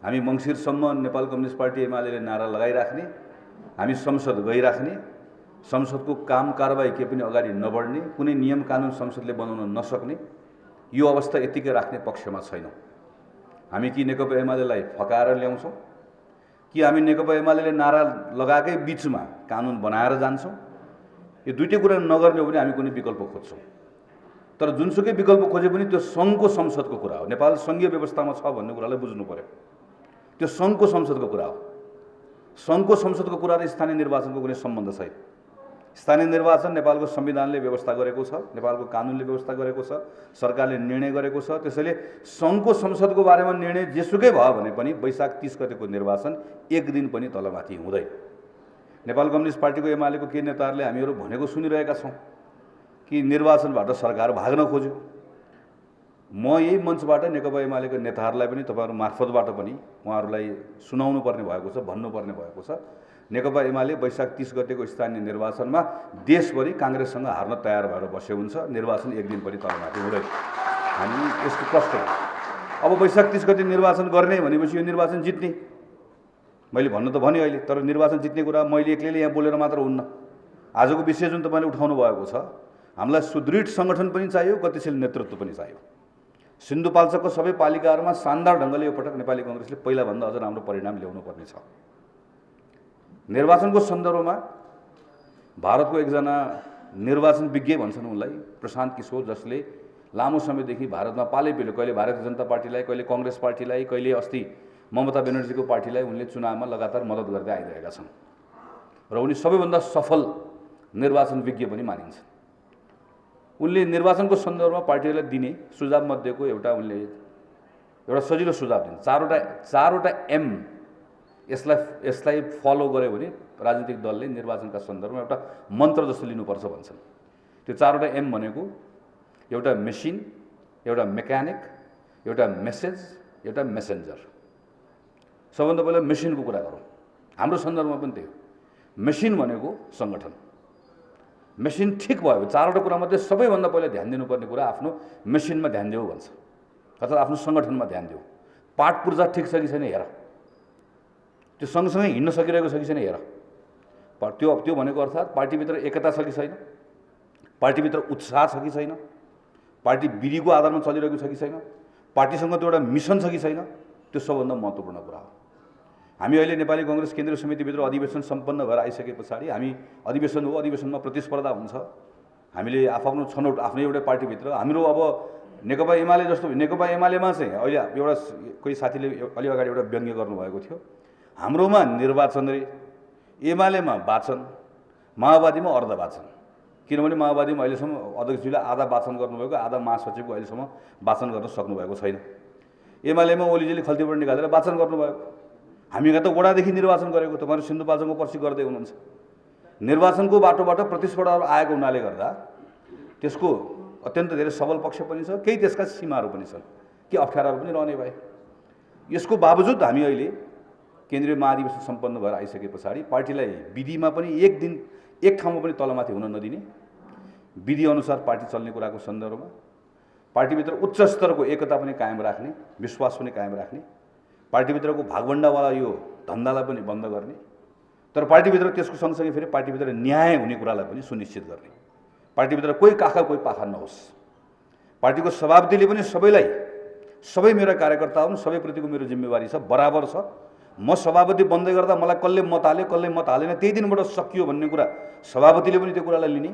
हामी मङ्सिरसम्म Nepal communist party UML नारा लगाइराख्ने, हामी संसद गइराख्ने, संसदको काम कारबाही के पनि अगाडि नबढ्ने, कुनै नियम कानुन संसदले बनाउन नसक्ने यो अवस्था यतिकै राख्ने पक्षमा छैनौँ। हामी कि नेकपा एमालेलाई फकाएर ल्याउँछौँ कि हामी नेकपा एमाले नारा लगाएकै बिचमा कानुन बनाएर जान्छौँ। यो दुईटै कुरा नगर्ने हो भने हामी कुनै विकल्प खोज्छौँ। तर जुनसुकै विकल्प खोजे पनि त्यो सङ्घको संसदको कुरा हो। नेपाल सङ्घीय व्यवस्थामा छ भन्ने कुरालाई बुझ्नु पर्यो। त्यो सङ्घको संसदको कुरा हो। सङ्घको संसदको कुरा र स्थानीय निर्वाचनको कुनै सम्बन्ध छैन। स्थानीय निर्वाचन नेपालको संविधानले व्यवस्था गरेको छ, नेपालको कानुनले व्यवस्था गरेको छ, सरकारले निर्णय गरेको छ। त्यसैले सङ्घको संसदको बारेमा निर्णय जेसुकै भयो भने पनि वैशाख 30 गतेको निर्वाचन एक दिन पनि तलमाथि हुँदैन। नेपाल कम्युनिस्ट पार्टीको एमालेको केही नेताहरूले हामीहरू भनेको सुनिरहेका छौँ कि निर्वाचनबाट सरकार भाग्न खोज्यो। म यही मञ्चबाट नेकपा एमालेका नेताहरूलाई पनि तपाईँहरू मार्फतबाट पनि उहाँहरूलाई सुनाउनु पर्ने भएको छ, भन्नुपर्ने भएको छ। नेकपा एमाले वैशाख 30 गतेको स्थानीय निर्वाचनमा देशभरि काङ्ग्रेससँग हार्न तयार भएर बसे हुन्छ। निर्वाचन एक दिन पनि तलमाथि हुँदैन। हामी यसको प्रश्न हो। अब वैशाख 30 गते निर्वाचन गर्ने भनेपछि यो निर्वाचन जित्ने मैले भन्नु त भने अहिले, तर निर्वाचन जित्ने कुरा मैले एक्लैले यहाँ बोलेर मात्र हुन्न। आजको विषय जुन तपाईँले उठाउनु भएको छ, हामीलाई सुदृढ सङ्गठन पनि चाहियो, गतिशील नेतृत्व पनि चाहियो। सिन्धुपाल्चोकको सबै पालिकाहरूमा शानदार ढङ्गले यो पटक नेपाली कङ्ग्रेसले पहिलाभन्दा अझ राम्रो परिणाम ल्याउनु पर्ने छ। निर्वाचनको सन्दर्भमा भारतको एकजना निर्वाचन विज्ञ भन्छन् उनलाई, प्रशान्त किशोर, जसले लामो समयदेखि भारतमा पालैपिलो कहिले भारतीय जनता पार्टीलाई, कहिले कङ्ग्रेस पार्टीलाई, कहिले अस्ति ममता बेनर्जीको पार्टीलाई उनले चुनावमा लगातार मद्दत गर्दै आइरहेका छन् र उनी सबैभन्दा सफल निर्वाचन विज्ञ पनि मानिन्छन्। उनले निर्वाचनको सन्दर्भमा पार्टीहरूलाई दिने सुझाव मध्येको एउटा सजिलो सुझाव दिन्छ। चारवटा एम यसलाई फलो गर्यो भने राजनीतिक दलले निर्वाचनका सन्दर्भमा एउटा मन्त्र जस्तो लिनुपर्छ भन्छन्। त्यो चारवटा एम भनेको एउटा मेसिन, एउटा मेकानिक, एउटा मेसेज, एउटा मेसेन्जर। सबभन्दा पहिला मेसिनको कुरा गरौँ। हाम्रो सन्दर्भमा पनि त्यही हो। मेसिन भनेको सङ्गठन। मेसिन ठिक भयो, चारवटा कुरामध्ये सबैभन्दा पहिला ध्यान दिनुपर्ने कुरा आफ्नो मेसिनमा ध्यान देऊ भन्छ, अथवा आफ्नो सङ्गठनमा ध्यान देऊ। पाठ पूर्जा ठिक छ कि छैन हेर, त्यो सँगसँगै हिँड्न सकिरहेको छ कि छैन हेर। त्यो भनेको अर्थात् पार्टीभित्र एकता छ कि छैन, पार्टीभित्र उत्साह छ कि छैन, पार्टी विधिको आधारमा चलिरहेको छ कि छैन, पार्टीसँग त्यो एउटा मिसन छ कि छैन, त्यो सबभन्दा महत्त्वपूर्ण कुरा हो। हामी अहिले नेपाली कङ्ग्रेस केन्द्रीय समितिभित्र अधिवेशन सम्पन्न भएर आइसके पछाडि हामी अधिवेशन हो, अधिवेशनमा प्रतिस्पर्धा हुन्छ। हामीले आफ्नो छनौट आफ्नै एउटै पार्टीभित्र हाम्रो अब नेकपा एमाले जस्तो नेकपा एमालेमा चाहिँ अहिले एउटा कोही साथीले अलि अगाडि एउटा व्यङ्ग्य गर्नुभएको थियो, हाम्रोमा निर्वाचन रे, एमालेमा वाचन, माओवादीमा अर्ध वाचन। किनभने माओवादीमा अहिलेसम्म अध्यक्षजीले आधा वाचन गर्नुभएको, आधा महासचिवको अहिलेसम्म वाचन गर्न सक्नुभएको छैन। एमालेमा ओलीजीले खल्तीबाट निकालेर वाचन गर्नुभएको। हामी यहाँ त वडादेखि निर्वाचन गरेको, तपाईँहरू सिन्धुपाल्चोकको पर्सि गर्दै हुनुहुन्छ। निर्वाचनको बाटोबाट प्रतिस्पर्धाहरू आएको हुनाले गर्दा त्यसको अत्यन्त धेरै सबल पक्ष पनि छ, केही त्यसका सीमाहरू पनि छन्, के अप्ठ्याराहरू पनि रहने भए। यसको बावजुद हामी अहिले केन्द्रीय महाधिवेशन सम्पन्न भएर आइसके पछाडि पार्टीलाई विधिमा पनि एक ठाउँमा पनि तलमाथि हुन नदिने, विधिअनुसार पार्टी चल्ने कुराको सन्दर्भमा पार्टीभित्र उच्च स्तरको एकता पनि कायम राख्ने, विश्वास पनि कायम राख्ने, पार्टीभित्रको भागभण्डावाला यो धन्दालाई पनि बन्द गर्ने, तर पार्टीभित्र त्यसको सँगसँगै फेरि पार्टीभित्र न्याय हुने कुरालाई पनि सुनिश्चित गर्ने। पार्टीभित्र कोही काखा कोही पाखा नहोस्। पार्टीको सभापतिले पनि सबै मेरा कार्यकर्ता हुन्, सबैप्रतिको मेरो जिम्मेवारी छ, बराबर छ। म सभापति बन्दै गर्दा मलाई कसले मत हाल्यो कसले मत हालेन त्यही दिनबाट सकियो भन्ने कुरा सभापतिले पनि त्यो कुरालाई लिने,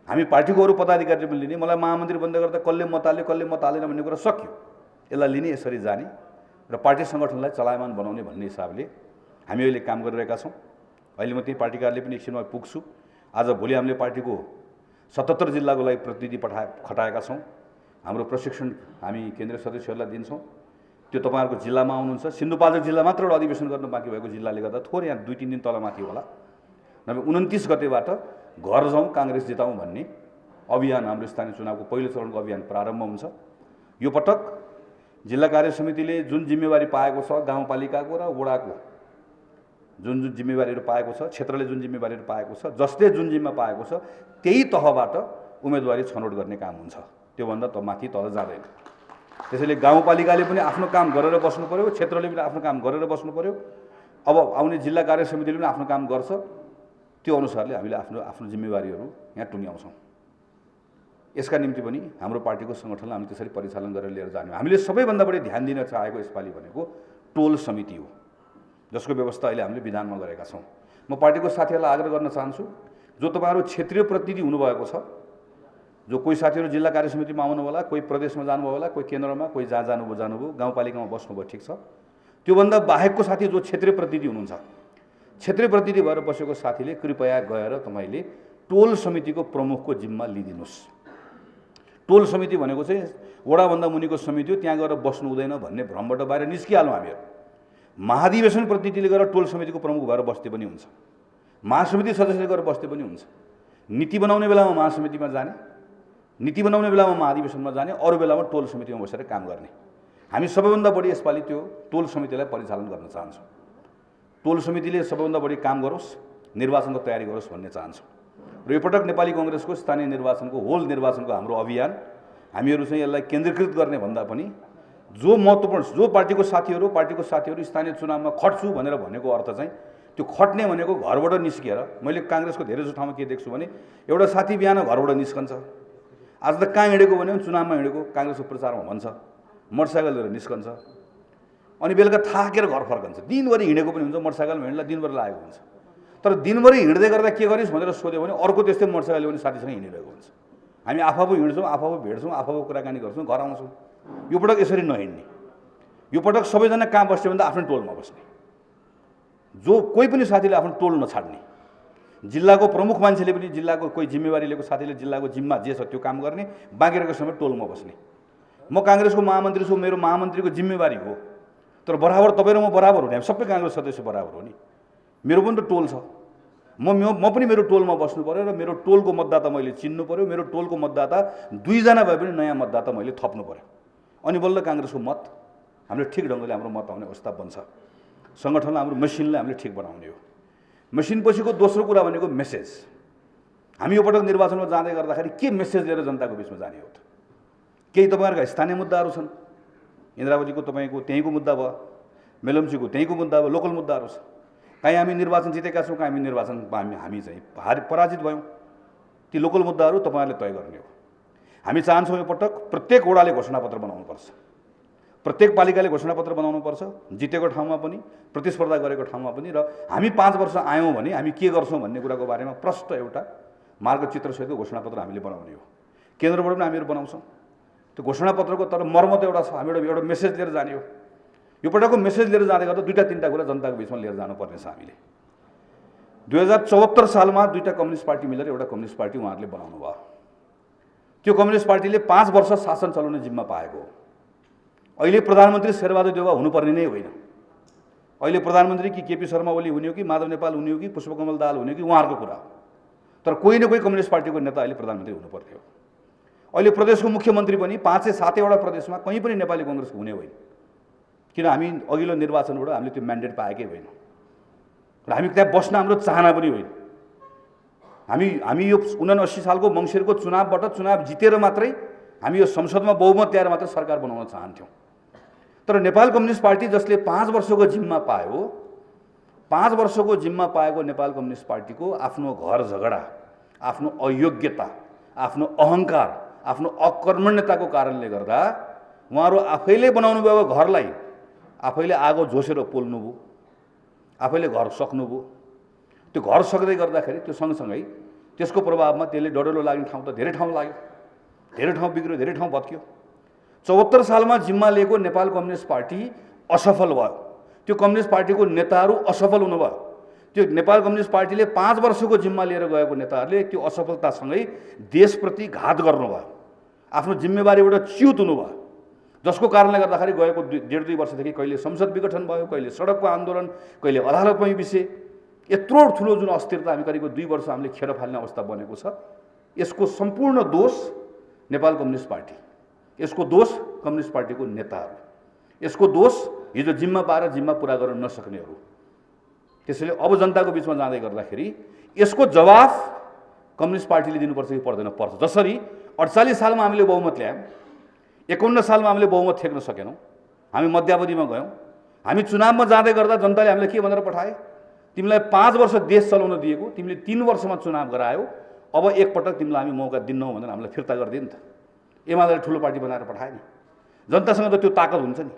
हामी पार्टीको अरू पदाधिकारीले पनि लिने। मलाई महामन्त्री बन्दै गर्दा कसले मत हाल्यो कसले मत हालेन भन्ने कुरा सक्यो, यसलाई लिने, यसरी जाने र पार्टी सङ्गठनलाई चलायमान बनाउने भन्ने हिसाबले हामी अहिले काम गरिरहेका छौँ। अहिले म त्यही पार्टी कार्यालय पनि एकछिनमा पुग्छु। आज भोलि हामीले पार्टीको 77 जिल्लाको लागि प्रतिनिधि खटाएका छौँ। हाम्रो प्रशिक्षण हामी केन्द्रीय सदस्यहरूलाई दिन्छौँ। त्यो तपाईँहरूको जिल्लामा आउनुहुन्छ। सिन्धुपाल्चोक जिल्ला मात्र एउटा अधिवेशन गर्न बाँकी भएको जिल्लाले गर्दा थोरै यहाँ 2-3 दिन तलमाथि होला। नभए 29 गतेबाट घर जाउँ काङ्ग्रेस जिताउँ भन्ने अभियान हाम्रो स्थानीय चुनावको पहिलो चरणको अभियान प्रारम्भ हुन्छ। यो पटक जिल्ला कार्य समितिले जुन जिम्मेवारी पाएको छ, गाउँपालिकाको र वडाको जुन जिम्मेवारीहरू पाएको छ, क्षेत्रले जुन जिम्मेवारीहरू पाएको छ, जसले जुन जिम्मा पाएको छ त्यही तहबाट उम्मेदवारी छनौट गर्ने काम हुन्छ। त्योभन्दा माथि तल जाँदैन। त्यसैले गाउँपालिकाले पनि आफ्नो काम गरेर बस्नु पर्यो, क्षेत्रले पनि आफ्नो काम गरेर बस्नु पर्यो। अब आउने जिल्ला कार्य समितिले पनि आफ्नो काम गर्छ, त्यो अनुसारले हामीले आफ्नो आफ्नो जिम्मेवारीहरू यहाँ टुङ्ग्याउँछौँ। यसका निम्ति पनि हाम्रो पार्टीको सङ्गठनलाई हामी त्यसरी परिचालन गरेर लिएर जाने। हामीले सबैभन्दा बढी ध्यान दिन चाहेको यसपालि भनेको टोल समिति हो, जसको व्यवस्था अहिले हामीले विधानमा गरेका छौँ। म पार्टीको साथीहरूलाई आग्रह गर्न चाहन्छु, जो तपाईँहरू क्षेत्रीय प्रतिनिधि हुनुभएको छ, जो कोही साथीहरू जिल्ला कार्य समितिमा आउनु होला, कोही प्रदेशमा जानुभयो होला, कोही केन्द्रमा, कोही जहाँ जानुभयो, गाउँपालिकामा बस्नुभयो, ठिक छ। त्योभन्दा बाहेकको साथी जो क्षेत्रीय प्रतिनिधि हुनुहुन्छ, क्षेत्रीय प्रतिनिधि भएर बसेको साथीले कृपया गएर तपाईँले टोल समितिको प्रमुखको जिम्मा लिइदिनुहोस्। टोल समिति भनेको चाहिँ वडाभन्दा मुनिको समिति हो, त्यहाँ गएर बस्नु हुँदैन भन्ने भ्रमबाट बाहिर निस्किहालौँ हामीहरू। महाधिवेशन प्रतिनिधिले गएर टोल समितिको प्रमुख भएर बस्दै पनि हुन्छ, महासमिति सदस्यले गएर बस्दै पनि हुन्छ। नीति बनाउने बेलामा महासमितिमा जाने, नीति बनाउने बेलामा महाधिवेशनमा जाने, अरू बेलामा टोल समितिमा बसेर काम गर्ने। हामी सबैभन्दा बढी यसपालि त्यो टोल समितिलाई परिचालन गर्न चाहन्छौँ। टोल समितिले सबैभन्दा बढी काम गरोस्, निर्वाचनको तयारी गरोस् भन्ने चाहन्छौँ। र यो पटक नेपाली कांग्रेसको स्थानीय निर्वाचनको होल निर्वाचनको हाम्रो अभियान हामीहरू चाहिँ यसलाई केन्द्रीकृत गर्ने भन्दा पनि जो महत्त्वपूर्ण जो पार्टीको साथीहरू स्थानीय चुनावमा खट्छु भनेर भनेको अर्थ चाहिँ त्यो खट्ने भनेको घरबाट निस्किएर, मैले कांग्रेसको धेरैजसो ठाउँमा के देख्छु भने एउटा साथी बिहान घरबाट निस्कन्छ, आज त कहाँ हिँडेको भने चुनावमा हिँडेको कांग्रेसको प्रचारमा भन्छ, मोटरसाइकल लिएर निस्कन्छ, अनि बेलुका थाकेर घर फर्कन्छ। दिनभरि हिँडेको पनि हुन्छ, मोटरसाइकलमा हिँड्ला दिनभरि लागेको हुन्छ। तर दिनभरि हिँड्दै गर्दा के गरिस् भनेर सोध्यो भने अर्को त्यस्तै मोटरसाइकलले पनि साथीसँग हिँडिरहेको हुन्छ। हामी आफू हिँड्छौँ, आफू भेट्छौँ, आफू कुराकानी गर्छौँ, घर आउँछौँ। यो पटक यसरी नहिँड्ने, यो पटक सबैजना कहाँ बस्यो भने आफ्नो टोलमा बस्ने, जो कोही पनि साथीले आफ्नो टोल नछाड्ने, जिल्लाको प्रमुख मान्छेले पनि जिल्लाको कोही जिम्मेवारी लिएको साथीले जिल्लाको जिम्मा जे छ त्यो काम गर्ने, बाँकी रहेको समय टोलमा बस्ने। म कांग्रेसको महामन्त्री छु, मेरो महामन्त्रीको जिम्मेवारी हो, तर बराबर तपाईँ र म बराबर हो नि, हामी सबै कांग्रेस सदस्य बराबर हो नि। मेरो पनि त टोल छ, म पनि मेरो टोलमा बस्नु पर्यो र मेरो टोलको मतदाता मैले चिन्नु पर्यो। मेरो टोलको मतदाता दुईजना भए पनि नयाँ मतदाता मैले थप्नु पर्यो, अनि बल्ल कांग्रेसको मत हामीले ठिक ढङ्गले हाम्रो मत आउने अवस्था बन्छ। सङ्गठनलाई हाम्रो मेसिनलाई हामीले ठिक बनाउने हो। मेसिन पछिको दोस्रो कुरा भनेको मेसेज। हामी यो पटक निर्वाचनमा जाँदै गर्दाखेरि के मेसेज लिएर जनताको बिचमा जाने हो त? केही तपाईँहरूका स्थानीय मुद्दाहरू छन्, इन्द्रावतीको तपाईँको त्यहीँको मुद्दा भयो, मेलम्चीको त्यहीँको मुद्दा भयो, लोकल मुद्दाहरू छ। कहीँ हामी निर्वाचन जितेका छौँ, कहीँ हामी निर्वाचनमा हामी चाहिँ पराजित भयौँ। ती लोकल मुद्दाहरू तपाईँहरूले तय गर्ने हो। हामी चाहन्छौँ यो पटक प्रत्येक वडाले घोषणापत्र बनाउनुपर्छ, प्रत्येक पालिकाले घोषणापत्र बनाउनुपर्छ, जितेको ठाउँमा पनि प्रतिस्पर्धा गरेको ठाउँमा पनि। र हामी 5 वर्ष आयौँ भने हामी के गर्छौँ भन्ने कुराको बारेमा प्रष्ट एउटा मार्गचित्रसहितको घोषणापत्र हामीले बनाउने हो। केन्द्रबाट पनि हामीहरू बनाउँछौँ त्यो घोषणापत्रको। तर मर्म त एउटा छ, हामी एउटा मेसेज लिएर जाने हो। यो पटकको मेसेज लिएर जाँदै गर्दा दुईटा तिनवटा कुरा जनताको बिचमा लिएर जानुपर्ने छ हामीले। 2074 सालमा दुईटा कम्युनिस्ट पार्टी मिलेर एउटा कम्युनिस्ट पार्टी उहाँहरूले बनाउनु भयो। त्यो कम्युनिस्ट पार्टीले 5 वर्ष शासन चलाउने जिम्मा पाएको हो। अहिले प्रधानमन्त्री शेरबहादुर देउवा हुनुपर्ने नै होइन। अहिले प्रधानमन्त्री कि केपी शर्मा ओली हुने हो कि माधव नेपाल हुने हो कि पुष्पकमल दाहाल हुने हो कि उहाँहरूको कुरा हो। तर कोही न कोही कम्युनिस्ट पार्टीको नेता अहिले प्रधानमन्त्री हुनुपर्ने हो। अहिले प्रदेशको मुख्यमन्त्री पनि 5 से 7 वटा प्रदेशमा कहीँ पनि नेपाली कांग्रेसको हुने होइन, किन हामी अघिल्लो निर्वाचनबाट हामीले त्यो म्यान्डेट पाएकै होइन र हामी त्यहाँ बस्न हाम्रो चाहना पनि होइन। हामी यो 79 सालको मङ्सिरको चुनाव जितेर मात्रै हामी यो संसदमा बहुमत ल्याएर मात्रै सरकार बनाउन चाहन्थ्यौँ। तर नेपाल कम्युनिस्ट पार्टी जसले 5 वर्षको जिम्मा पायो, 5 वर्षको जिम्मा पाएको नेपाल कम्युनिस्ट पार्टीको आफ्नो घर झगडा, आफ्नो अयोग्यता, आफ्नो अहङ्कार, आफ्नो अकर्मण्यताको कारणले गर्दा उहाँहरू आफैले बनाउनु भएको घरलाई आफैले आगो झोसेर पोल्नुभयो, आफैले घर सक्नुभयो। त्यो घर सक्दै गर्दाखेरि त्यो सँगसँगै त्यसको प्रभावमा त्यसले डढेलो लाग्ने ठाउँ त धेरै ठाउँ लाग्यो, धेरै ठाउँ बिग्रियो, धेरै ठाउँ भत्कियो। 74 सालमा जिम्मा लिएको नेपाल कम्युनिस्ट पार्टी असफल भयो। त्यो कम्युनिस्ट पार्टीको नेताहरू असफल हुनुभयो। त्यो नेपाल कम्युनिस्ट पार्टीले 5 वर्षको जिम्मा लिएर गएको नेताहरूले त्यो असफलतासँगै देशप्रति घात गर्नुभयो, आफ्नो जिम्मेवारीबाट च्युत हुनुभयो, जसको कारणले गर्दाखेरि गएको 1.5-2 वर्षदेखि कहिले संसद विघटन भयो, कहिले सडकको आन्दोलन, कहिले अदालतमै विषय। यत्रो ठुलो जुन अस्थिरता हामी करिब 2 वर्ष हामीले खेर फाल्ने अवस्था बनेको छ, यसको सम्पूर्ण दोष नेपाल कम्युनिस्ट पार्टी, यसको दोष कम्युनिस्ट पार्टीको नेताहरू, यसको दोष हिजो जिम्मा पाएर जिम्मा पुरा गर्न नसक्नेहरू। त्यसैले अब जनताको बिचमा जाँदै गर्दाखेरि यसको जवाफ कम्युनिस्ट पार्टीले दिनुपर्छ कि पर्दैन? पर्छ। जसरी 48 सालमा हामीले बहुमत ल्यायौँ, 51 सालमा हामीले बहुमत थेक्न सकेनौँ, हामी मध्यावधिमा गयौँ। हामी चुनावमा जाँदै गर्दा जनताले हामीलाई के भनेर पठाए, तिमीलाई 5 वर्ष देश चलाउन दिएको, तिमीले 3 वर्षमा चुनाव गरायौ, अब एकपटक तिमीलाई हामी मौका दिन्नौँ भनेर हामीलाई फिर्ता गरिदियो नि त। एमाले ठुलो पार्टी बनाएर पठाएन। जनतासँग त त्यो ताकत हुन्छ नि,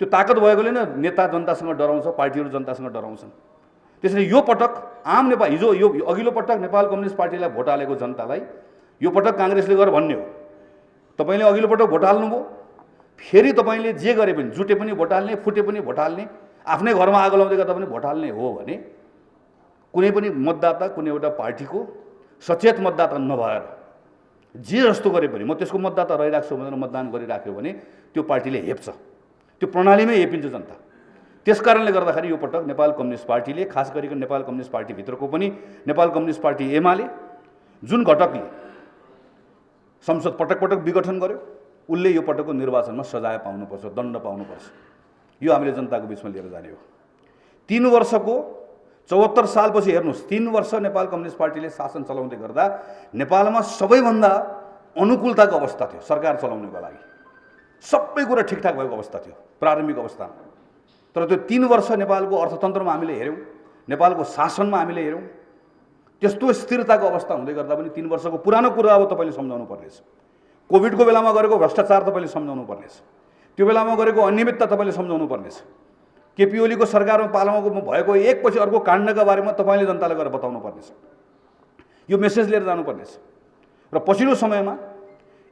त्यो ताकत भएकोले नै नेता जनतासँग डराउँछ, पार्टीहरू जनतासँग डराउँछन्। त्यसैले यो पटक आम नेपाल, हिजो यो अघिल्लो पटक नेपाल कम्युनिस्ट पार्टीलाई भोट हालेको जनतालाई यो पटक काङ्ग्रेसले गर भन्ने हो। तपाईँले अघिल्लो पटक भोट हाल्नुभयो, फेरि तपाईँले जे गरे पनि, जुटे पनि भोट हाल्ने, फुटे पनि भोट हाल्ने, आफ्नै घरमा आगो लाउँदै गर्दा पनि भोट हाल्ने हो भने कुनै पनि मतदाता कुनै एउटा पार्टीको सचेत मतदाता नभएर जे जस्तो गरे पनि म त्यसको मतदाता रहिरहेको छु भनेर मतदान गरिराख्यो भने त्यो पार्टीले हेप्छ, त्यो प्रणालीमै हेपिन्छ जनता। त्यस कारणले गर्दाखेरि यो पटक नेपाल कम्युनिस्ट पार्टीले, खास गरिकन नेपाल कम्युनिस्ट पार्टीभित्रको पनि नेपाल कम्युनिस्ट पार्टी एमाले जुन घटकले संसद पटक पटक विघटन गर्यो, उसले यो पटकको निर्वाचनमा सजाय पाउनुपर्छ, दण्ड पाउनुपर्छ। यो हामीले जनताको बिचमा लिएर जाने हो। 3 वर्षको 74 सालपछि हेर्नुहोस्, 3 वर्ष नेपाल कम्युनिस्ट पार्टीले शासन चलाउँदै गर्दा नेपालमा सबैभन्दा अनुकूलताको अवस्था थियो सरकार चलाउनको लागि। सबै कुरा ठिकठाक भएको अवस्था थियो प्रारम्भिक अवस्थामा। तर त्यो 3 वर्ष नेपालको अर्थतन्त्रमा हामीले हेऱ्यौँ, नेपालको शासनमा हामीले हेऱ्यौँ, त्यस्तो स्थिरताको अवस्था हुँदै गर्दा पनि 3 वर्षको पुरानो कुरा अब तपाईँले सम्झाउनु पर्नेछ। कोभिडको बेलामा गरेको भ्रष्टाचार तपाईँले सम्झाउनु पर्नेछ, त्यो बेलामा गरेको अनियमितता तपाईँले सम्झाउनु पर्नेछ। केपी ओलीको सरकारमा पालामा भएको एकपछि अर्को काण्डका बारेमा तपाईँले जनतालाई गएर बताउनु पर्नेछ, यो मेसेज लिएर जानुपर्नेछ। र पछिल्लो समयमा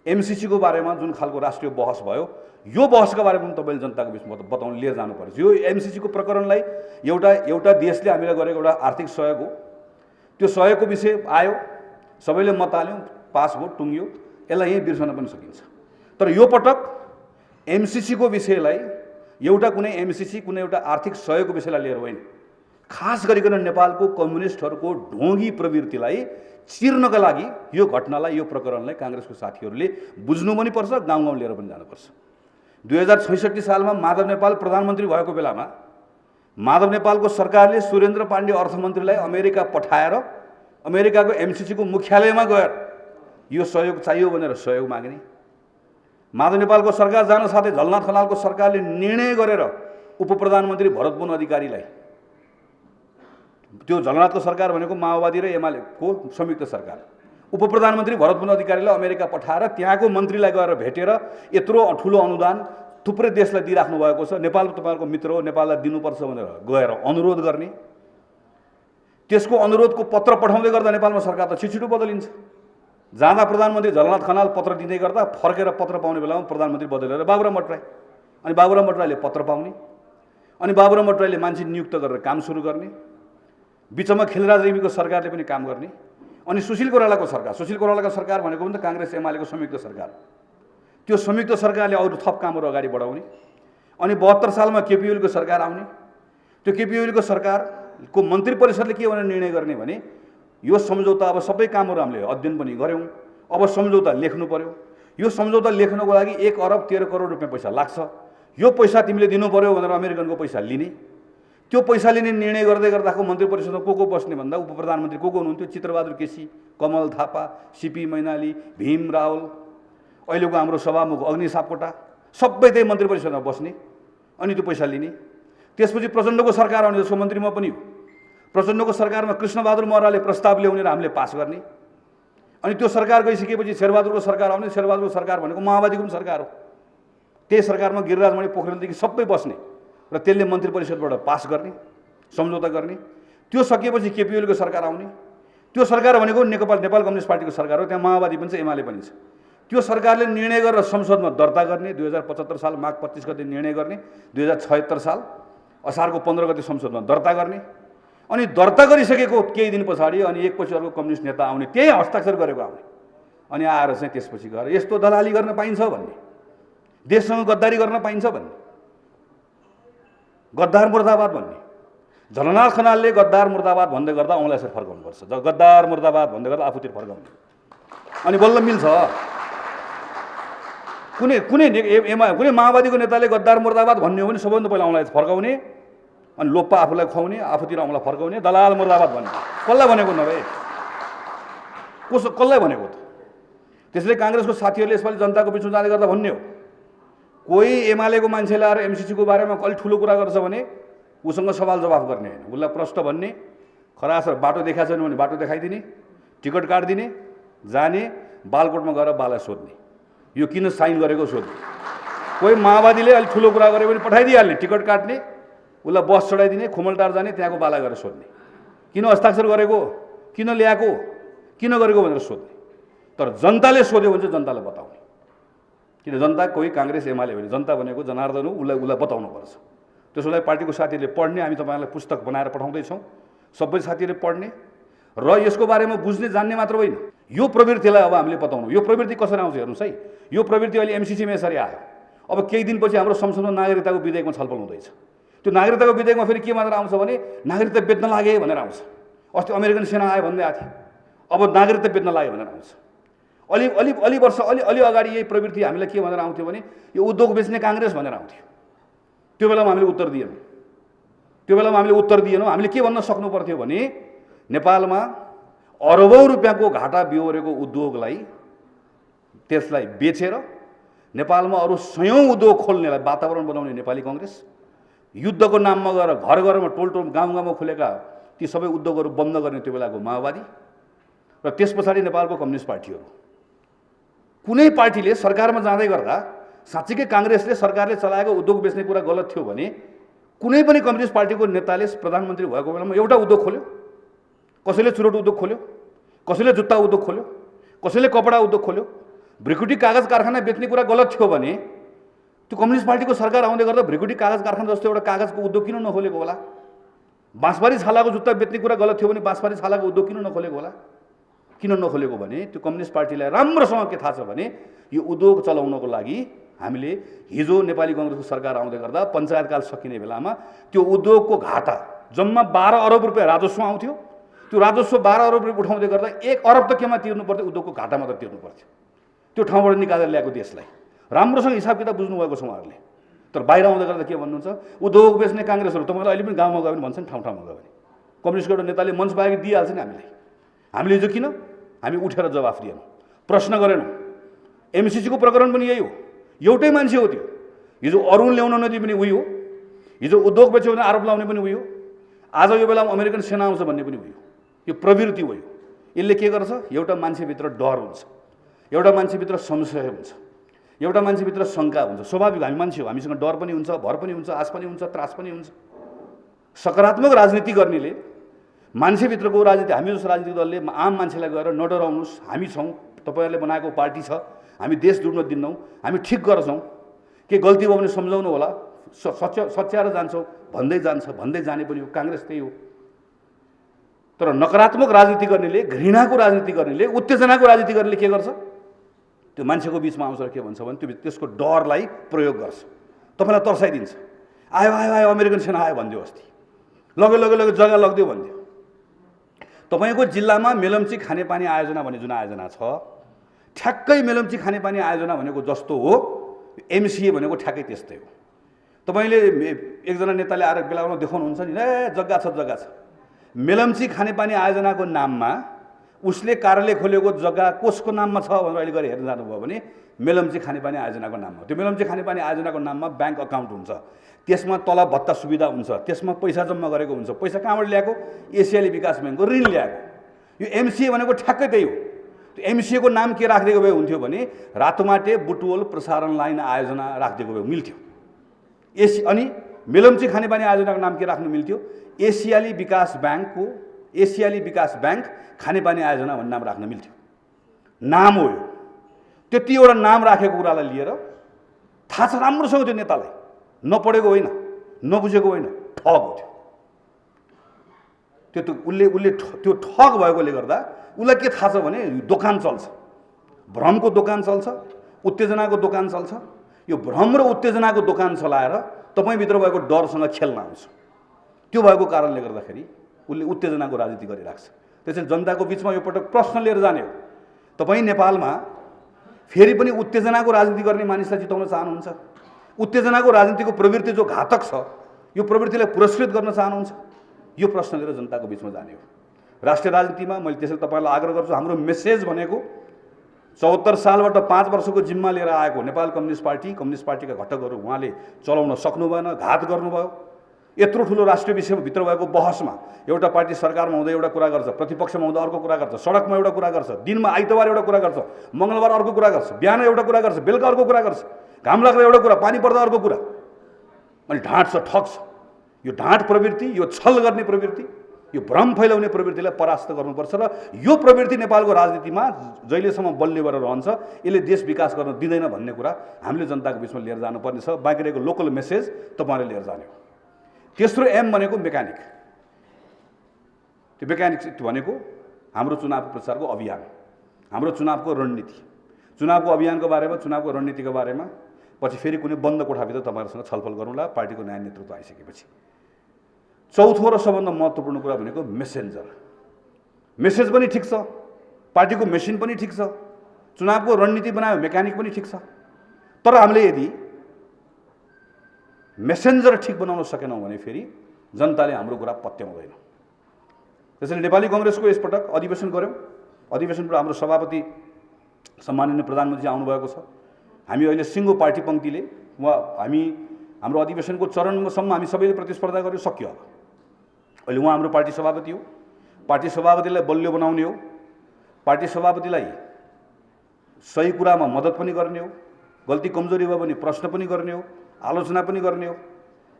एमसिसीको बारेमा जुन खालको राष्ट्रिय बहस भयो, यो बहसका बारेमा पनि तपाईँले जनताको बिचमा बताउनु लिएर जानुपर्छ। यो एमसिसीको प्रकरणलाई एउटा देशले हामीलाई गरेको एउटा आर्थिक सहयोग हो, त्यो सहयोगको विषय आयो, सबैले मत हाल्यौँ, पास भयो, टुङ्ग्यो, यसलाई यहीँ बिर्सन पनि सकिन्छ। तर यो पटक एमसिसीको विषयलाई एउटा कुनै एमसिसी कुनै एउटा आर्थिक सहयोगको विषयलाई लिएर होइन, खास गरिकन नेपालको कम्युनिस्टहरूको ढोंगी प्रवृत्तिलाई चिर्नका लागि यो घटनालाई, यो प्रकरणलाई काङ्ग्रेसको साथीहरूले बुझ्नु पनि पर्छ, गाउँ गाउँ लिएर पनि जानुपर्छ। 2066 सालमा माधव नेपाल प्रधानमन्त्री भएको बेलामा माधव नेपालको सरकारले सुरेन्द्र पाण्डे अर्थमन्त्रीलाई अमेरिका पठाएर अमेरिकाको एमसिसीको मुख्यालयमा गएर यो सहयोग चाहियो भनेर सहयोग माग्ने। माधव नेपालको सरकार जान साथै झलनाथ खनालको सरकारले निर्णय गरेर उपप्रधानमन्त्री भरतपुन अधिकारीलाई, त्यो झलनाथको सरकार भनेको माओवादी र एमालेको संयुक्त सरकार, उपप्रधानमन्त्री भरतपुन अधिकारीलाई अमेरिका पठाएर त्यहाँको मन्त्रीलाई गएर भेटेर यत्रो ठुलो अनुदान थुप्रै देशलाई दिइराख्नु भएको छ, नेपाल तपाईँहरूको मित्र हो, नेपाललाई दिनुपर्छ भनेर गएर अनुरोध गर्ने। त्यसको अनुरोधको पत्र पठाउँदै गर्दा नेपालमा सरकार त छिटो बदलिन्छ। जाँदा प्रधानमन्त्री झलनाथ खनाल पत्र दिँदै गर्दा फर्केर पत्र पाउने बेलामा प्रधानमन्त्री बदलेर बाबुराम भट्टराई, अनि बाबुराम भट्टराईले पत्र पाउने, अनि बाबुराम भट्टराईले मान्छे नियुक्त गरेर काम सुरु गर्ने, बिचमा खिलराज रेग्मीको सरकारले पनि काम गर्ने, अनि सुशील कोइरालाको सरकार भनेको पनि त काङ्ग्रेस एमालेको संयुक्त सरकार, त्यो संयुक्त सरकारले अरू थप कामहरू अगाडि बढाउने। अनि 72 सालमा केपी ओलीको सरकार आउने, त्यो केपी ओलीको सरकारको मन्त्री परिषदले के भनेर निर्णय गर्ने भने यो सम्झौता, अब सबै कामहरू हामीले अध्ययन पनि गऱ्यौँ, अब सम्झौता लेख्नु पर्यो, यो सम्झौता लेख्नको लागि 1 अरब 13 करोड रुपियाँ पैसा लाग्छ, यो पैसा तिमीले दिनु पर्यो भनेर अमेरिकनको पैसा लिने। त्यो पैसा लिने निर्णय गर्दै गर्दाको मन्त्री परिषदमा को बस्ने भन्दा उप प्रधानमन्त्री को हुनुहुन्थ्यो, चित्रबहादुर केसी, कमल थापा, सीपी मैनाली, भीम रावल, अहिलेको हाम्रो सभामुख अग्नि सापकोटा, सबै त्यही मन्त्री परिषदमा बस्ने, अनि त्यो पैसा लिने। त्यसपछि प्रचण्डको सरकार आउने, जसको मन्त्री म पनि हो, प्रचण्डको सरकारमा कृष्णबहादुर महराले प्रस्ताव ल्याउने र हामीले पास गर्ने। अनि त्यो सरकार गइसकेपछि शेरबहादुरको सरकार आउने, शेरबहादुरको सरकार भनेको माओवादीको पनि सरकार हो, त्यही सरकारमा गिरिराजमणि पोखरेलदेखि सबै बस्ने र त्यसले मन्त्री परिषदबाट पास गर्ने, सम्झौता गर्ने। त्यो सकिएपछि केपी ओलीको सरकार आउने, त्यो सरकार भनेको नेपाल कम्युनिस्ट पार्टीको सरकार हो, त्यहाँ माओवादी पनि छ, एमाले पनि छ। त्यो सरकारले निर्णय गरेर संसदमा दर्ता गर्ने, 2075 साल माघ 25 गते निर्णय गर्ने, 2076 साल असारको 15 गते संसदमा दर्ता गर्ने। अनि दर्ता गरिसकेको केही दिन पछाडि अनि एकपछि अर्को कम्युनिस्ट नेता आउने, त्यही हस्ताक्षर गरेको आउने, अनि आएर चाहिँ त्यसपछि गएर यस्तो दलाली गर्न पाइन्छ भन्ने, देशसँग गद्दारी गर्न पाइन्छ भन्ने, गद्दार मुर्दाबाद भन्ने। झलनाथ खनालले गद्दार मुर्दाबाद भन्दै गर्दा औँलाई यसरी फर्काउनुपर्छ, गद्दार मुर्दाबाद भन्दै गर्दा आफूतिर फर्काउने, अनि बल्ल मिल्छ। कुनै माओवादीको नेताले गद्दार मुर्दाबाद भन्ने हो भने सबभन्दा पहिला औँलाई फर्काउने, अनि लोप्पा आफूलाई खुवाउने, आफूतिर औँला फर्काउने, दलाल मुर्दाबाद भन्ने। कसलाई भनेको नभए कसलाई भनेको त? त्यसले काङ्ग्रेसको साथीहरूले यसपालि जनताको बिचमा जाँदै गर्दा भन्ने हो, कोही एमालेको मान्छेले आएर एमसीसीको बारेमा अलि ठुलो कुरा गर्छ भने उसँग सवाल जवाफ गर्ने होइन, उसलाई प्रश्न भन्ने, खरासर बाटो देखाएको छैन भने बाटो देखाइदिने, टिकट काटिदिने, जाने, बालकोटमा गएर बाला सोध्ने, यो किन साइन गरेको सोध्ने। कोही माओवादीले अलि ठुलो कुरा गरे भने पठाइदिइहाल्ने, टिकट काट्ने, उसलाई बस चढाइदिने, खुमलटार जाने, त्यहाँको बाला गरेर सोध्ने, किन हस्ताक्षर गरेको, किन ल्याएको, किन गरेको भनेर सोध्ने। तर जनताले सोध्यो भने चाहिँ जनतालाई बताउने, किन जनता कोही काङ्ग्रेस एमाले भने जनता भनेको जनार्दन हो, उसलाई बताउनुपर्छ। त्यसोलाई पार्टीको साथीहरूले पढ्ने, हामी तपाईँहरूलाई पुस्तक बनाएर पठाउँदैछौँ, सबै साथीहरूले पढ्ने र यसको बारेमा बुझ्ने जान्ने मात्र होइन, यो प्रवृत्तिलाई अब हामीले बताउनु। यो प्रवृत्ति कसरी आउँछ हेर्नुहोस् है, यो प्रवृत्ति अहिले एमसीसीमा यसरी आयो। अब केही दिनपछि हाम्रो संसदमा नागरिकताको विधेयकमा छलफल हुँदैछ। त्यो नागरिकताको विधेयकमा फेरि के मात्र आउँछ भने नागरिकता बेच्न लागे भनेर आउँछ। अस्ति अमेरिकन सेना आयो भन्दै आएको थियो, अब नागरिकता बेच्न लाग्यो भनेर आउँछ। अलि वर्ष अलि अगाडि यही प्रवृत्ति हामीलाई के भनेर आउँथ्यो भने यो उद्योग बेच्ने काङ्ग्रेस भनेर आउँथ्यो। त्यो बेलामा हामीले उत्तर दिएनौँ। हामीले के भन्न सक्नु पर्थ्यो भने नेपालमा अरबौँ रुपियाँको घाटा बिहोरेको उद्योगलाई त्यसलाई बेचेर नेपालमा अरू सयौँ उद्योग खोल्नेलाई वातावरण बनाउने नेपाली कङ्ग्रेस, युद्धको नाममा गएर घर घरमा टोल गाउँमा खुलेका ती सबै उद्योगहरू बन्द गर्ने त्यो बेलाको माओवादी र त्यस पछाडि नेपालको कम्युनिस्ट पार्टीहरू। कुनै पार्टीले सरकारमा जाँदै गर्दा साँच्चीकै काङ्ग्रेसले सरकारले चलाएको उद्योग बेच्ने कुरा गलत थियो भने कुनै पनि कम्युनिस्ट पार्टीको नेताले प्रधानमन्त्री भएको बेलामा एउटा उद्योग खोल्यो? कसैले चुरोट उद्योग खोल्यो, कसैले जुत्ता उद्योग खोल्यो, कसैले कपडा उद्योग खोल्यो? भ्रिकुटी कागज कारखाना बेच्ने कुरा गलत थियो भने त्यो कम्युनिस्ट पार्टीको सरकार आउँदै गर्दा भ्रिकुटी कागज कारखाना जस्तो एउटा कागजको उद्योग किन नखोलेको होला? बाँसबारी छालाको जुत्ता बेच्ने कुरा गलत थियो भने बाँसबारी छालाको उद्योग किन नखोलेको होला? किन नखोलेको भने त्यो कम्युनिस्ट पार्टीलाई राम्रोसँग के थाहा छ भने यो उद्योग चलाउनको लागि हामीले हिजो नेपाली कङ्ग्रेसको सरकार आउँदै गर्दा पञ्चायतकाल सकिने बेलामा त्यो उद्योगको घाटा जम्मा 12 अरब रुपियाँ राजस्व आउँथ्यो। त्यो राजस्व 12 अरब रुपियाँ उठाउँदै गर्दा 1 अरब त केमा तिर्नु पर्थ्यो? उद्योगको घाटा मात्र तिर्नु पर्थ्यो। त्यो ठाउँबाट निकालेर ल्याएको देशलाई राम्रोसँग हिसाब किताब बुझ्नुभएको छ उहाँहरूले। तर बाहिर आउँदै गर्दा के भन्नुहुन्छ? उद्योग बेच्ने काङ्ग्रेसहरू तपाईँलाई अहिले पनि गाउँमा गयो भने भन्छन्, ठाउँ ठाउँमा गयो भने कम्युनिस्टको एउटा नेताले मञ्च बाहेक दिइहाल्छ नि हामीलाई। हामीले हिजो किन हामी उठेर जवाफ दिएनौँ, प्रश्न गरेनौँ। एमसीसीको प्रकरण पनि यही हो, एउटै मान्छे हो त्यो। हिजो अरुण ल्याउन नदिए पनि उही हो, हिजो उद्योग बेच्यो भने आरोप लाउने पनि उही हो, आज यो बेलामा अमेरिकन सेना आउँछ भन्ने पनि उही हो। यो प्रवृत्ति हो। यसले के गर्छ? एउटा मान्छेभित्र डर हुन्छ, एउटा मान्छेभित्र संशय हुन्छ, एउटा मान्छेभित्र शङ्का हुन्छ। स्वाभाविक, हामी मान्छे हो, हामीसँग डर पनि हुन्छ, भर पनि हुन्छ, आश पनि हुन्छ, त्रास पनि हुन्छ। सकारात्मक राजनीति गर्नेले मान्छेभित्रको राजनीति, हामी जस्तो राजनीतिक दलले आम मान्छेलाई गएर नडराउनुहोस्, हामी छौँ, तपाईँहरूले बनाएको पार्टी छ, हामी देश डुब्न दिन्नौँ, हामी ठिक गर्छौँ, के गल्ती भयो भने सम्झाउनु होला, सच्याएर जान्छौँ भन्दै जाने पनि हो। काङ्ग्रेस त्यही हो। तर नकारात्मक राजनीति गर्नेले, घृणाको राजनीति गर्नेले, उत्तेजनाको राजनीति गर्नेले के गर्छ? त्यो मान्छेको बिचमा आउँछ र के भन्छ भने त्यसको डरलाई प्रयोग गर्छ, तपाईँलाई तर्साइदिन्छ। आयो अमेरिकन सेना आयो भनिदियो, अस्ति लगे जग्गा लगिदियो भनिदियो। तपाईँको जिल्लामा मेलम्ची खानेपानी आयोजना भन्ने जुन आयोजना छ, ठ्याक्कै मेलम्ची खानेपानी आयोजना भनेको जस्तो हो, एमसिए भनेको ठ्याक्कै त्यस्तै हो। तपाईँले एकजना नेताले आएर बेलामा देखाउनुहुन्छ नि, जग्गा छ। मेलम्ची खानेपानी आयोजनाको नाममा उसले कार्यालय खोलेको जग्गा कसको नाममा छ भनेर अहिले गएर हेर्न जानुभयो भने मेलम्ची खानेपानी आयोजनाको नाममा। त्यो मेलम्ची खानेपानी आयोजनाको नाममा ब्याङ्क अकाउन्ट हुन्छ, त्यसमा तलब भत्ता सुविधा हुन्छ, त्यसमा पैसा जम्मा गरेको हुन्छ। पैसा कहाँबाट ल्याएको? एसियाली विकास ब्याङ्कको ऋण ल्याएको। यो एमसिए भनेको ठ्याक्कै त्यही हो। त्यो एमसिएको नाम के राखिदिएको भए हुन्थ्यो भने रातोमाटे बुटवल प्रसारण लाइन आयोजना राखिदिएको भए मिल्थ्यो। अनि मेलम्ची खानेपानी आयोजनाको नाम के राख्नु मिल्थ्यो? एसियाली विकास ब्याङ्क खानेपानी आयोजना भन्ने नाम राख्न मिल्थ्यो। नाम हो यो। त्यति एउटा नाम राखेको कुरालाई लिएर थाहा छ राम्रोसँग त्यो नेतालाई, नपढेको होइन, नबुझेको होइन, ठग हो त्यो। उसले त्यो ठग भएकोले गर्दा उसलाई के थाहा छ भने दोकान चल्छ, भ्रमको दोकान चल्छ, उत्तेजनाको दोकान चल्छ। यो भ्रम र उत्तेजनाको दोकान चलाएर तपाईँभित्र भएको डरसँग खेल्न आउँछ। त्यो भएको कारणले गर्दाखेरि उसले उत्तेजनाको राजनीति गरिराख्छ। त्यसैले जनताको बिचमा यो पटक प्रश्न लिएर जाने हो, तपाईँ नेपालमा फेरि पनि उत्तेजनाको राजनीति गर्ने मानिसलाई जिताउन चाहनुहुन्छ? उत्तेजनाको राजनीतिको प्रवृत्ति जो घातक छ, यो प्रवृत्तिलाई पुरस्कृत गर्न चाहनुहुन्छ? यो प्रश्न लिएर जनताको बिचमा जाने हो। राष्ट्रिय राजनीतिमा मैले त्यसैले तपाईँलाई आग्रह गर्छु, हाम्रो मेसेज भनेको 74 सालबाट 5 वर्षको जिम्मा लिएर आएको नेपाल कम्युनिस्ट पार्टीका घटकहरू उहाँले चलाउन सक्नु भएन, घात गर्नुभयो। यत्रो ठुलो राष्ट्रिय विषयमा भित्र भएको बहसमा एउटा पार्टी सरकारमा हुँदा एउटा कुरा गर्छ, प्रतिपक्षमा हुँदा अर्को कुरा गर्छ, सडकमा एउटा कुरा गर्छ, दिनमा आइतबार एउटा कुरा गर्छ, मङ्गलबार अर्को कुरा गर्छ, बिहान एउटा कुरा गर्छ, बेलुका अर्को कुरा गर्छ, घाम लाग्दा एउटा कुरा, पानी पर्दा अर्को कुरा। अनि ढाँट छ, ठग छ। यो ढाँट प्रवृत्ति, यो छल गर्ने प्रवृत्ति, यो भ्रम फैलाउने प्रवृत्तिलाई परास्त गर्नुपर्छ र यो प्रवृत्ति नेपालको राजनीतिमा जहिलेसम्म बलियो भएर रहन्छ यसले देश विकास गर्न दिँदैन भन्ने कुरा हामीले जनताको बिचमा लिएर जानुपर्ने छ। बाँकी रहेको लोकल मेसेज तपाईँले लिएर जाने हो। तेस्रो एम भनेको मेकानिक। त्यो मेकानिक भनेको हाम्रो चुनाव प्रचारको अभियान, हाम्रो चुनावको रणनीति, चुनावको अभियानको बारेमा, चुनावको रणनीतिको बारेमा पछि फेरि कुनै बन्द कोठाभित्र तपाईँहरूसँग छलफल गरौँला पार्टीको नयाँ नेतृत्व आइसकेपछि। चौथो र सबभन्दा महत्त्वपूर्ण कुरा भनेको मेसेन्जर। मेसेज पनि ठिक छ, पार्टीको मेसिन पनि ठिक छ, चुनावको रणनीति बनायो मेकानिक पनि ठिक छ, तर हामीले यदि मेसेन्जर ठिक बनाउन सकेनौँ भने फेरि जनताले हाम्रो कुरा पत्याउँदैन। त्यसैले नेपाली कङ्ग्रेसको यसपटक अधिवेशन गऱ्यौँ। अधिवेशनबाट हाम्रो सभापति सम्माननीय प्रधानमन्त्री आउनुभएको छ। हामी अहिले सिङ्गो पार्टी पङ्क्तिले हाम्रो अधिवेशनको चरणसम्म हामी सबैले प्रतिस्पर्धा गर्यो, सकियो। अहिले उहाँ हाम्रो पार्टी सभापति हो। पार्टी सभापतिलाई बलियो बनाउने हो, पार्टी सभापतिलाई सही कुरामा मद्दत पनि गर्ने हो, गल्ती कमजोरी भयो भने प्रश्न पनि गर्ने हो, आलोचना पनि गर्ने हो।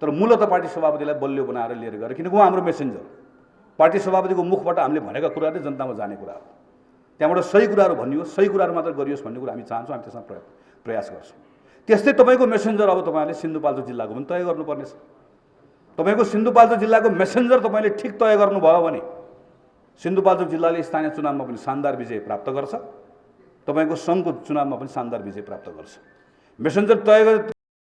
तर मूलतः पार्टी सभापतिलाई बलियो बनाएर लिएर गएर, किनकि उहाँ हाम्रो मेसेन्जर। पार्टी सभापतिको मुखबाट हामीले भनेका कुराहरू जनतामा जाने कुरा हो। त्यहाँबाट सही कुराहरू भनियोस्, सही कुराहरू मात्र गरियोस् भन्ने कुरा हामी चाहन्छौँ। हामी त्यसमा प्रयास गर्छौँ। त्यस्तै तपाईँको मेसेन्जर अब तपाईँहरूले सिन्धुपाल्चोक जिल्लाको पनि तय गर्नुपर्नेछ। तपाईँको सिन्धुपाल्चोक जिल्लाको मेसेन्जर तपाईँले ठिक तय गर्नुभयो भने सिन्धुपाल्चोक जिल्लाले स्थानीय चुनावमा पनि शानदार विजय प्राप्त गर्छ, तपाईँको सङ्घको चुनावमा पनि शानदार विजय प्राप्त गर्छ। मेसेन्जर तय